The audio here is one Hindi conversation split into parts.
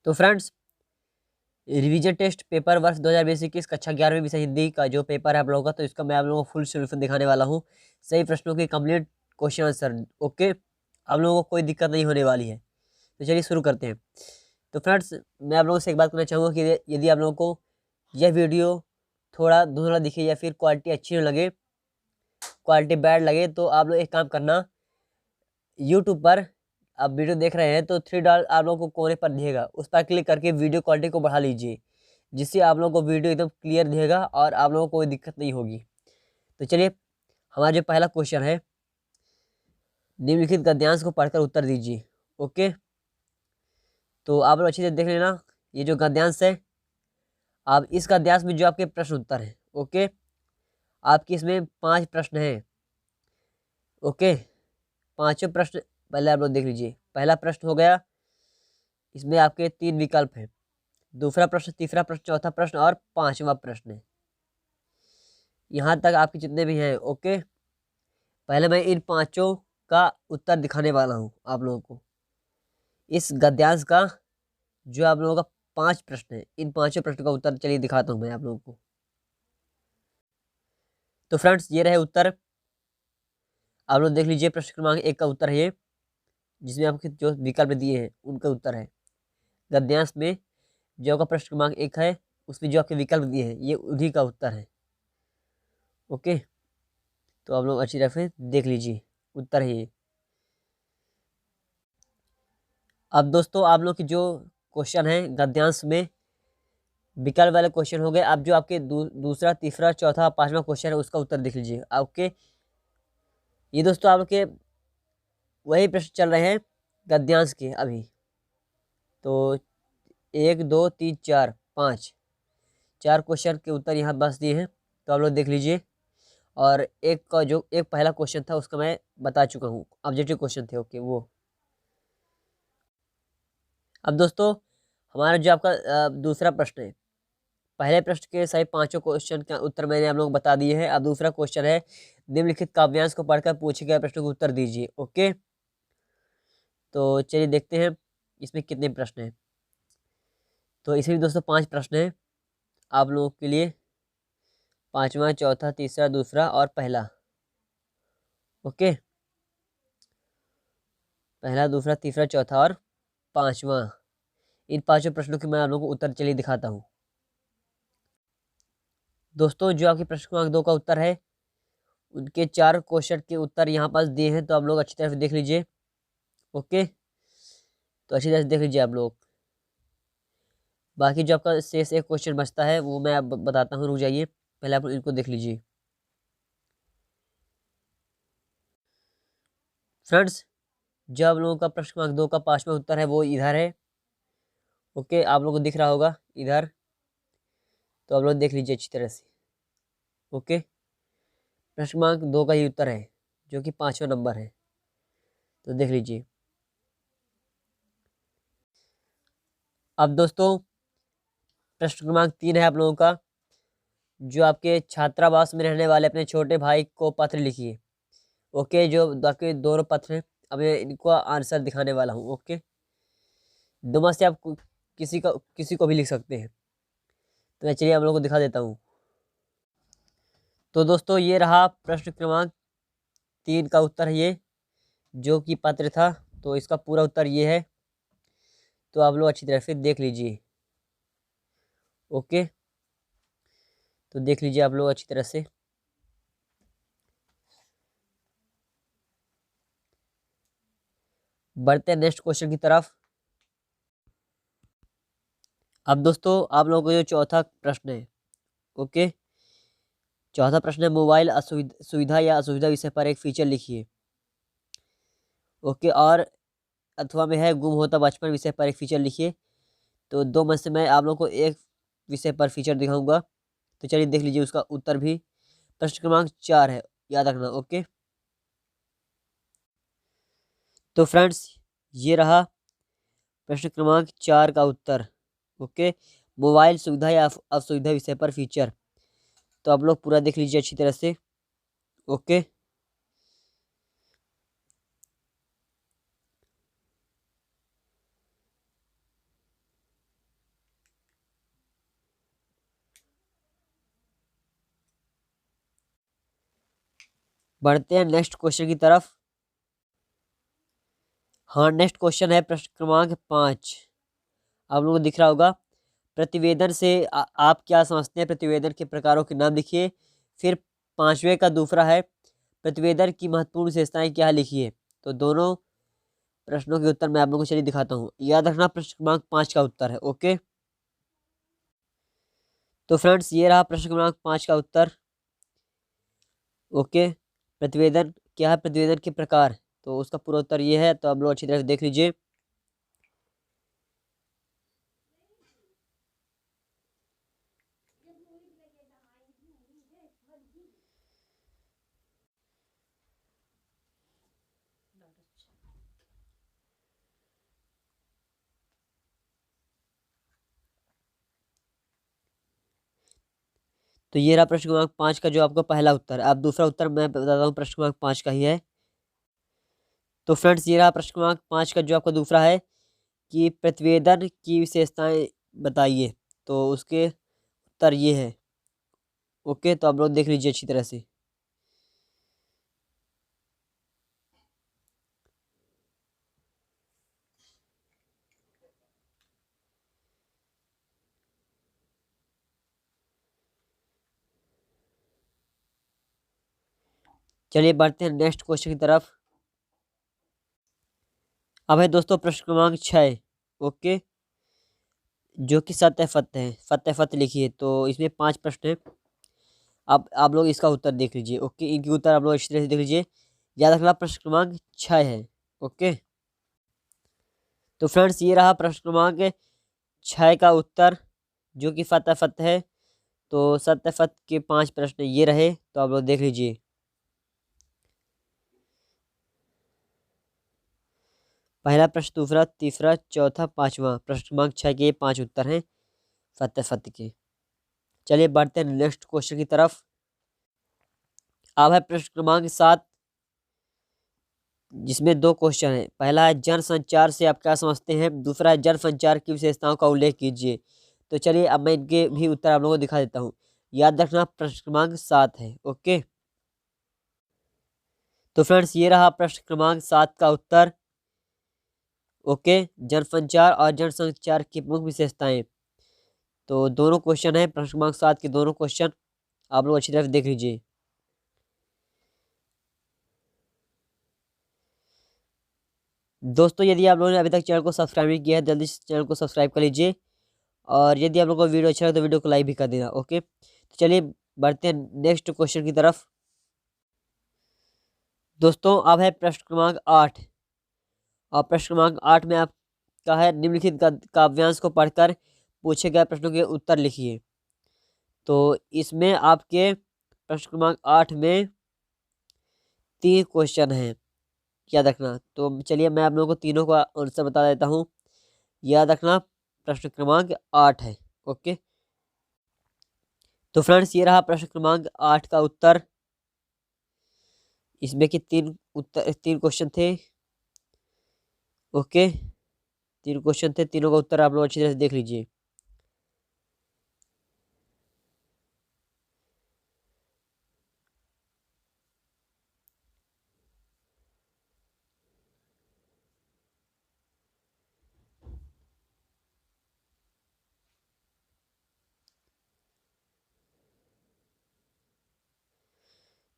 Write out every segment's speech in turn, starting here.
तो फ्रेंड्स, रिवीजन टेस्ट पेपर वर्ष 2020-21 कक्षा 11वीं विषय हिंदी का जो पेपर है आप लोगों का, तो इसका मैं आप लोगों को फुल सोल्यूशन दिखाने वाला हूँ। सही प्रश्नों के कंप्लीट क्वेश्चन आंसर। ओके, आप लोगों को कोई दिक्कत नहीं होने वाली है। तो चलिए शुरू करते हैं। तो फ्रेंड्स, मैं आप लोगों से एक बात करना चाहूँगा कि यदि आप लोगों को यह वीडियो थोड़ा धुंधला दिखे या फिर क्वालिटी अच्छी न लगे, क्वालिटी बैड लगे, तो आप लोग एक काम करना, यूट्यूब पर आप वीडियो देख रहे हैं तो 3 डॉट आप लोगों को कोने पर दिखेगा, उस पर क्लिक करके वीडियो क्वालिटी को बढ़ा लीजिए, जिससे आप लोगों को वीडियो एकदम क्लियर दिखेगा और आप लोगों को कोई दिक्कत नहीं होगी। तो चलिए, हमारा जो पहला क्वेश्चन है, निम्नलिखित गद्यांश को पढ़कर उत्तर दीजिए। ओके, तो आप लोग अच्छी से देख लेना, ये जो गद्यांश है, आप इस गद्यांश में जो आपके प्रश्न उत्तर है, ओके, आपके इसमें 5 प्रश्न हैं। ओके, 5 प्रश्न पहले आप लोग देख लीजिए। पहला प्रश्न हो गया, इसमें आपके 3 विकल्प हैं। दूसरा प्रश्न, तीसरा प्रश्न, चौथा प्रश्न और 5वां प्रश्न है। यहाँ तक आपके जितने भी हैं, ओके। पहले मैं इन 5 का उत्तर दिखाने वाला हूँ आप लोगों को। इस गद्यांश का जो आप लोगों का 5 प्रश्न है, इन 5 प्रश्न का उत्तर चलिए दिखाता हूँ मैं आप लोगों को। तो फ्रेंड्स, ये रहे उत्तर। आप लोग देख लीजिए, प्रश्न क्रमांक 1 का उत्तर है ये, जिसमें आपके जो विकल्प दिए हैं उनका उत्तर है। गद्यांश में जो आपका प्रश्न क्रमांक 1 है, उसमें जो आपके विकल्प दिए हैं, ये उन्हीं का उत्तर है। ओके, तो आप लोग अच्छी तरह से देख लीजिए, उत्तर है ये। अब दोस्तों, आप लोग की जो क्वेश्चन है गद्यांश में, विकल्प वाले क्वेश्चन हो गए। अब जो आपके दूसरा, तीसरा, चौथा, 5वां क्वेश्चन है, उसका उत्तर देख लीजिए। ओके, ये दोस्तों आप लोग के वही प्रश्न चल रहे हैं गद्यांश के अभी। तो 1, 2, 3, 4, 5, 4 क्वेश्चन के उत्तर यहाँ बस दिए हैं, तो आप लोग देख लीजिए। और एक का जो एक पहला क्वेश्चन था उसका मैं बता चुका हूँ, ऑब्जेक्टिव क्वेश्चन थे, ओके वो। अब दोस्तों, हमारा जो आपका दूसरा प्रश्न है, पहले प्रश्न के सही 5 क्वेश्चन का उत्तर मैंने आप लोगों को बता दिए हैं। अब दूसरा क्वेश्चन है, निम्नलिखित काव्यांश को पढ़कर पूछे गए प्रश्न को उत्तर दीजिए। ओके, तो चलिए देखते हैं इसमें कितने प्रश्न हैं। तो इसमें भी दोस्तों 5 प्रश्न हैं आप लोगों के लिए, 5वां, चौथा, तीसरा, दूसरा और पहला। ओके, पहला, दूसरा, तीसरा, चौथा और 5वां। इन 5 प्रश्नों के मैं आप लोगों को उत्तर चलिए दिखाता हूँ। दोस्तों, जो आपके प्रश्न क्रमांक 2 का उत्तर है, उनके 4 क्वेश्चन के उत्तर यहाँ पास दिए हैं, तो आप लोग अच्छी तरह से देख लीजिए। ओके, तो अच्छी तरह से देख लीजिए आप लोग। बाकी जो आपका शेष एक क्वेश्चन बचता है वो मैं अब बताता हूँ, रुक जाइए, पहले आप इनको देख लीजिए। फ्रेंड्स, जो आप लोगों का प्रश्न क्रमांक 2 का 5वां उत्तर है वो इधर है। ओके, आप लोगों को दिख रहा होगा इधर, तो आप लोग देख लीजिए अच्छी तरह से। ओके, प्रश्न क्रमांक 2 का ही उत्तर है, जो कि 5वां नंबर है, तो देख लीजिए। अब दोस्तों, प्रश्न क्रमांक 3 है आप लोगों का, जो आपके छात्रावास में रहने वाले अपने छोटे भाई को पत्र लिखिए। ओके, जो आपके दोनों पत्र हैं, अब मैं इनको आंसर दिखाने वाला हूँ। ओके, दो में से आप किसी को भी लिख सकते हैं, तो मैं चलिए आप लोगों को दिखा देता हूँ। तो दोस्तों, ये रहा प्रश्न क्रमांक 3 का उत्तर है ये, जो कि पत्र था, तो इसका पूरा उत्तर ये है, तो आप लोग अच्छी तरह से देख लीजिए। ओके, तो देख लीजिए आप लोग अच्छी तरह से। बढ़ते हैं नेक्स्ट क्वेश्चन की तरफ। अब दोस्तों, आप लोगों को जो चौथा प्रश्न है, ओके, चौथा प्रश्न है, मोबाइल सुविधा या असुविधा विषय पर एक फीचर लिखिए। ओके, और अथवा में है गुम होता बचपन विषय पर एक फीचर लिखिए। तो दो में से मैं आप लोगों को एक विषय पर फीचर दिखाऊंगा, तो चलिए देख लीजिए उसका उत्तर भी। प्रश्न क्रमांक 4 है, याद रखना। ओके, तो फ्रेंड्स, ये रहा प्रश्न क्रमांक 4 का उत्तर। ओके, मोबाइल सुविधा या असुविधा विषय पर फीचर, तो आप लोग पूरा देख लीजिए अच्छी तरह से। ओके, बढ़ते हैं नेक्स्ट क्वेश्चन की तरफ। हाँ, नेक्स्ट क्वेश्चन है प्रश्न क्रमांक 5। आप लोगों को दिख रहा होगा। प्रतिवेदन से आप क्या समझते हैं? प्रतिवेदन के प्रकारों के नाम लिखिए। फिर 5वें का दूसरा है प्रतिवेदन की महत्वपूर्ण विशेषताएं क्या है, लिखिए। तो दोनों प्रश्नों के उत्तर मैं आप लोगों को चलिए दिखाता हूँ। याद रखना प्रश्न क्रमांक 5 का उत्तर है। ओके, तो फ्रेंड्स ये रहा प्रश्न क्रमांक 5 का उत्तर। ओके, प्रतिवेदन क्या है, प्रतिवेदन के प्रकार, तो उसका पूरा उत्तर ये है। तो आप लोग अच्छी तरह से देख लीजिए। तो ये रहा प्रश्न क्रमांक 5 का जो आपका पहला उत्तर है। अब दूसरा उत्तर मैं बताता हूँ, प्रश्न क्रमांक 5 का ही है। तो फ्रेंड्स ये रहा प्रश्न क्रमांक 5 का जो आपका दूसरा है कि प्रतिवेदन की विशेषताएं बताइए। तो उसके उत्तर ये है। ओके, तो आप लोग देख लीजिए अच्छी तरह से। चलिए बढ़ते हैं नेक्स्ट क्वेश्चन की तरफ। अब है दोस्तों प्रश्न क्रमांक 6। ओके, जो कि सत्य फत्य है। फत्य फत्य लिखिए। तो इसमें 5 प्रश्न है। अब आप लोग इसका उत्तर देख लीजिए। ओके, इनके उत्तर आप लोग अच्छी तरह से देख लीजिए। याद रखना प्रश्न क्रमांक 6 है। ओके, तो फ्रेंड्स ये रहा प्रश्न क्रमांक 6 का उत्तर, जो कि फत्य फत्य है। तो सत्य फत्य के 5 प्रश्न ये रहे। तो आप लोग देख लीजिए। पहला प्रश्न, दूसरा, तीसरा, चौथा, पांचवा, प्रश्न क्रमांक 6 के 5 उत्तर हैं फत्य फत्य के। चलिए बढ़ते हैं नेक्स्ट क्वेश्चन की तरफ। अब है प्रश्न क्रमांक 7, जिसमें 2 क्वेश्चन है। पहला है जनसंचार से आप क्या समझते हैं, दूसरा है जनसंचार की विशेषताओं का उल्लेख कीजिए। तो चलिए अब मैं इनके भी उत्तर आप लोगों को दिखा देता हूँ। याद रखना प्रश्न क्रमांक 7 है। ओके, तो फ्रेंड्स ये रहा प्रश्न क्रमांक 7 का उत्तर। ओके, जनसंचार और जनसंचार की प्रमुख विशेषताएं। तो दोनों क्वेश्चन है प्रश्न क्रमांक 7 के दोनों क्वेश्चन आप लोग अच्छी तरह से देख लीजिए। दोस्तों यदि आप लोगों ने अभी तक चैनल को सब्सक्राइब नहीं किया है, जल्दी से चैनल को सब्सक्राइब कर लीजिए। और यदि आप लोगों को वीडियो अच्छा लगे तो वीडियो को लाइक भी कर देना। ओके, तो चलिए बढ़ते हैं नेक्स्ट क्वेश्चन की तरफ। दोस्तों अब है प्रश्न क्रमांक 8। और प्रश्न क्रमांक 8 में आपका है निम्नलिखित काव्यांश को पढ़कर पूछे गए प्रश्नों के उत्तर लिखिए। तो इसमें आपके प्रश्न क्रमांक 8 में 3 क्वेश्चन हैं। याद रखना। तो चलिए मैं आप लोगों को तीनों का आंसर बता देता हूँ। याद रखना प्रश्न क्रमांक 8 है। ओके, तो फ्रेंड्स ये रहा प्रश्न क्रमांक 8 का उत्तर। इसमें कि 3 क्वेश्चन थे। ओके, 3 क्वेश्चन थे, तीनों का उत्तर आप लोग अच्छी तरह से देख लीजिए।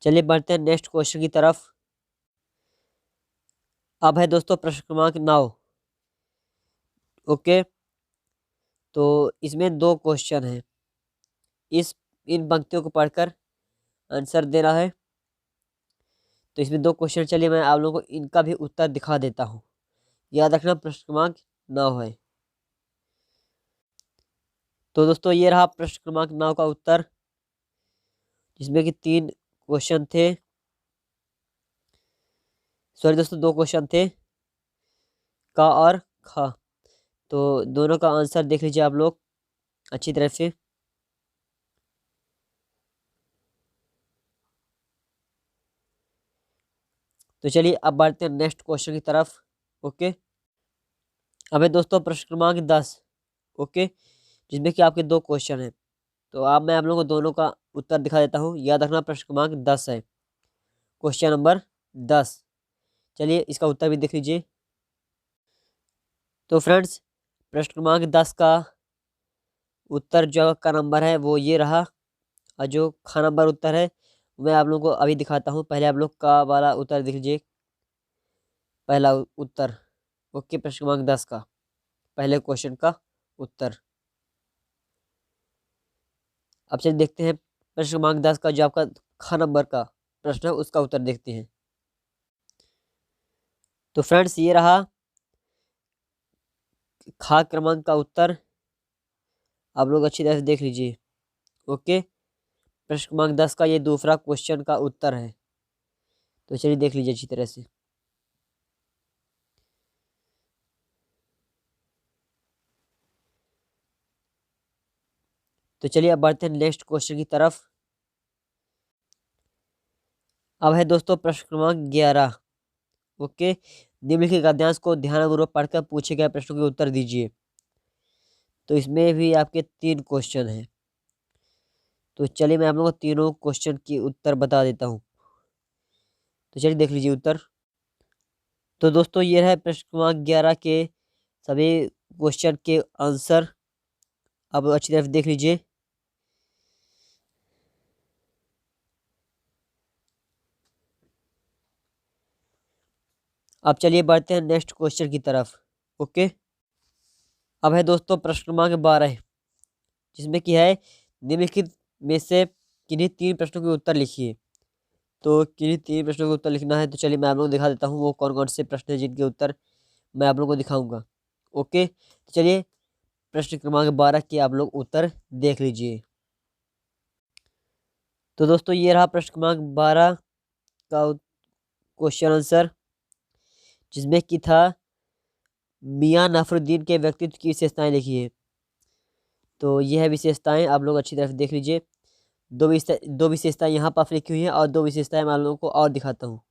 चलिए बढ़ते हैं नेक्स्ट क्वेश्चन की तरफ। अब है दोस्तों प्रश्न क्रमांक 9। ओके, तो इसमें 2 क्वेश्चन हैं। इन पंक्तियों को पढ़कर आंसर देना है। तो इसमें 2 क्वेश्चन, चलिए मैं आप लोगों को इनका भी उत्तर दिखा देता हूँ। याद रखना प्रश्न क्रमांक 9 है। तो दोस्तों ये रहा प्रश्न क्रमांक 9 का उत्तर, जिसमें कि 3 क्वेश्चन थे। सॉरी दोस्तों, 2 क्वेश्चन थे, का और खा। तो दोनों का आंसर देख लीजिए आप लोग अच्छी तरह से। तो चलिए अब बढ़ते हैं नेक्स्ट क्वेश्चन की तरफ। ओके, अब है दोस्तों प्रश्न क्रमांक 10। ओके, जिसमें कि आपके 2 क्वेश्चन हैं। तो अब मैं आप लोगों को दोनों का उत्तर दिखा देता हूँ। याद रखना प्रश्न क्रमांक 10 है। Question number 10। चलिए इसका उत्तर भी देख लीजिए। तो फ्रेंड्स प्रश्न क्रमांक 10 का उत्तर जो का नंबर है वो ये रहा, और जो खा नंबर उत्तर है मैं आप लोगों को अभी दिखाता हूँ। पहले आप लोग का वाला उत्तर देख लीजिए, पहला उत्तर। ओके, प्रश्न क्रमांक 10 का पहले क्वेश्चन का उत्तर। अब चलिए देखते हैं प्रश्न क्रमांक 10 का जो आपका खा नंबर का प्रश्न है उसका उत्तर देखते हैं। तो फ्रेंड्स ये रहा खा क्रमांक का उत्तर, आप लोग अच्छी तरह से देख लीजिए। ओके, प्रश्न क्रमांक 10 का ये दूसरा क्वेश्चन का उत्तर है। तो चलिए देख लीजिए अच्छी तरह से। तो चलिए अब बढ़ते हैं नेक्स्ट क्वेश्चन की तरफ। अब है दोस्तों प्रश्न क्रमांक 11। ओके, निम्नलिखित गद्यांश को ध्यानपूर्वक पढ़कर पूछे गए प्रश्नों के उत्तर दीजिए। तो इसमें भी आपके 3 क्वेश्चन हैं। तो चलिए मैं आप लोगों को तीनों क्वेश्चन की उत्तर बता देता हूँ। तो चलिए देख लीजिए उत्तर। तो दोस्तों ये है प्रश्न क्रमांक 11 के सभी क्वेश्चन के आंसर, अब अच्छी तरह देख लीजिए। अब चलिए बढ़ते हैं नेक्स्ट क्वेश्चन की तरफ। ओके, अब है दोस्तों प्रश्न क्रमांक 12, जिसमें कि है निम्नलिखित में से किन्हीं 3 प्रश्नों के उत्तर लिखिए। तो किन्हीं 3 प्रश्नों के उत्तर लिखना है। तो चलिए मैं आप लोगों को दिखा देता हूँ वो कौन कौन से प्रश्न हैं जिनके उत्तर मैं आप लोगों को दिखाऊंगा। ओके, तो चलिए प्रश्न क्रमांक 12 के आप लोग उत्तर देख लीजिए। तो दोस्तों ये रहा प्रश्न क्रमांक 12 का क्वेश्चन आंसर, जिसमें कि था मियां नफरुद्दीन के व्यक्तित्व की विशेषताएं लिखिए। तो ये है विशेषताएं, आप लोग अच्छी तरह से देख लीजिए। दो विशेषताएं यहाँ पर लिखी हुई हैं और 2 विशेषताएं मैं आप लोगों को और दिखाता हूँ।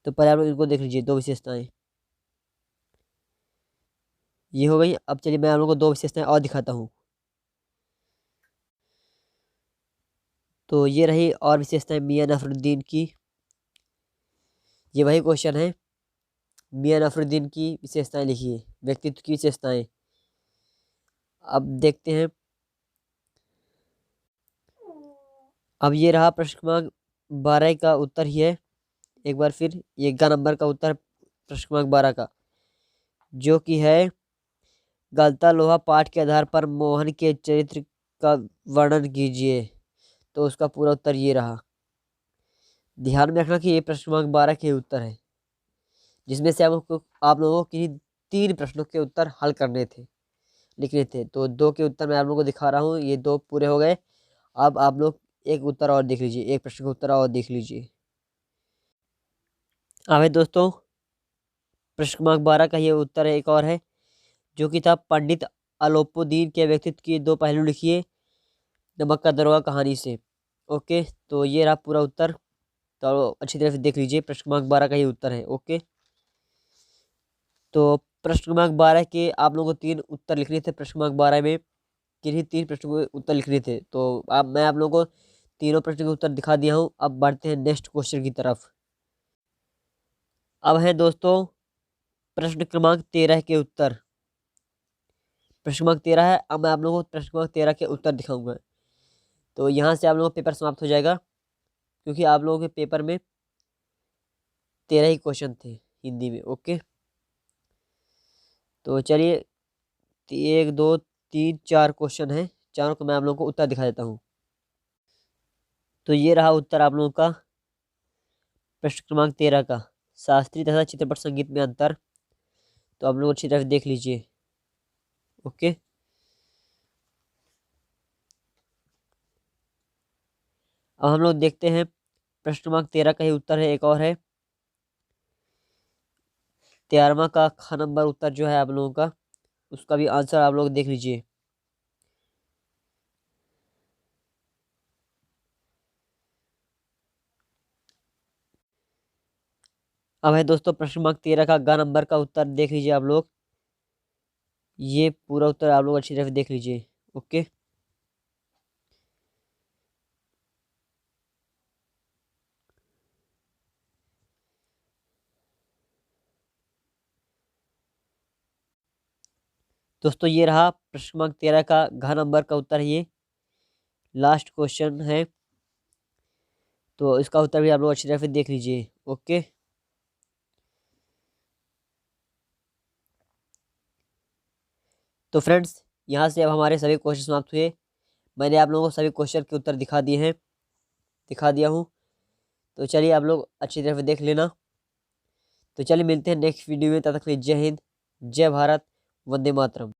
तो पहले आप लोग इनको देख लीजिए, 2 विशेषताएं ये हो गई। अब चलिए मैं आप लोगों को 2 विशेषताएं और दिखाता हूँ। तो ये रही और विशेषताएं मियां नफरुद्दीन की। ये वही क्वेश्चन है, मियां नफरुद्दीन की विशेषताएं लिखिए, व्यक्तित्व की विशेषताएं। अब देखते हैं। अब ये रहा प्रश्न क्रमांक 12 का उत्तर ही है। एक बार फिर ये ग नंबर का उत्तर प्रश्न क्रमांक 12 का, जो कि है गलता लोहा पाठ के आधार पर मोहन के चरित्र का वर्णन कीजिए। तो उसका पूरा उत्तर ये रहा। ध्यान में रखना कि ये प्रश्न क्रमांक 12 के उत्तर है, जिसमें से आप लोगों को किन्हीं 3 प्रश्नों के उत्तर हल करने थे, लिखने थे। तो 2 के उत्तर मैं आप लोगों को दिखा रहा हूँ, ये 2 पूरे हो गए। अब आप लोग एक उत्तर और देख लीजिए, एक प्रश्न का उत्तर और देख लीजिए। अब है दोस्तों प्रश्न क्रमांक 12 का ये उत्तर है, एक और है, जो कि था पंडित अलोपुद्दीन के व्यक्तित्व के 2 पहलू लिखिए नमक का दरोगा कहानी से। ओके, तो ये रहा पूरा उत्तर। तो अच्छी तरह से देख लीजिए, प्रश्न क्रमांक 12 का ये उत्तर है। ओके, तो प्रश्न क्रमांक 12 के आप लोगों को 3 उत्तर लिखने थे। प्रश्न क्रमांक 12 में किन्हीं 3 प्रश्नों के उत्तर लिखने थे। तो अब मैं आप लोगों को तीनों प्रश्नों के उत्तर दिखा दिया हूँ। अब बढ़ते हैं नेक्स्ट क्वेश्चन की तरफ। अब है दोस्तों प्रश्न क्रमांक 13 के उत्तर। प्रश्न क्रमांक 13 है। अब मैं आप लोगों को प्रश्न क्रमांक 13 के उत्तर दिखाऊंगा। तो यहाँ से आप लोगों का पेपर समाप्त हो जाएगा, क्योंकि आप लोगों के पेपर में 13 ही क्वेश्चन थे हिंदी में। ओके, तो चलिए 1 2 3 4 क्वेश्चन है, चारों को मैं आप लोगों को उत्तर दिखा देता हूँ। तो ये रहा उत्तर आप लोगों का प्रश्न क्रमांक 13 का, शास्त्रीय तथा चित्रपट संगीत में अंतर। तो आप लोग अच्छी तरह देख लीजिए। ओके, अब हम लोग देखते हैं प्रश्न क्रमांक 13 का ही उत्तर है, एक और है 13वां का ख नंबर उत्तर जो है आप लोगों का, उसका भी आंसर आप लोग देख लीजिए। अब है दोस्तों प्रश्न क्रमांक 13 का ग नंबर का उत्तर देख लीजिए आप लोग। ये पूरा उत्तर आप लोग अच्छी तरह से देख लीजिए। ओके, दोस्तों ये रहा प्रश्न क्रमांक 13 का घ नंबर का उत्तर है ये लास्ट क्वेश्चन है, तो इसका उत्तर भी आप लोग अच्छी तरह से देख लीजिए। ओके, तो फ्रेंड्स यहाँ से अब हमारे सभी क्वेश्चन समाप्त हुए। मैंने आप लोगों को सभी क्वेश्चन के उत्तर दिखा दिया हूँ। तो चलिए आप लोग अच्छी तरह से देख लेना। तो चलिए मिलते हैं नेक्स्ट वीडियो में, तब तक के लिए जय हिंद, जय भारत, वंदे मातरम।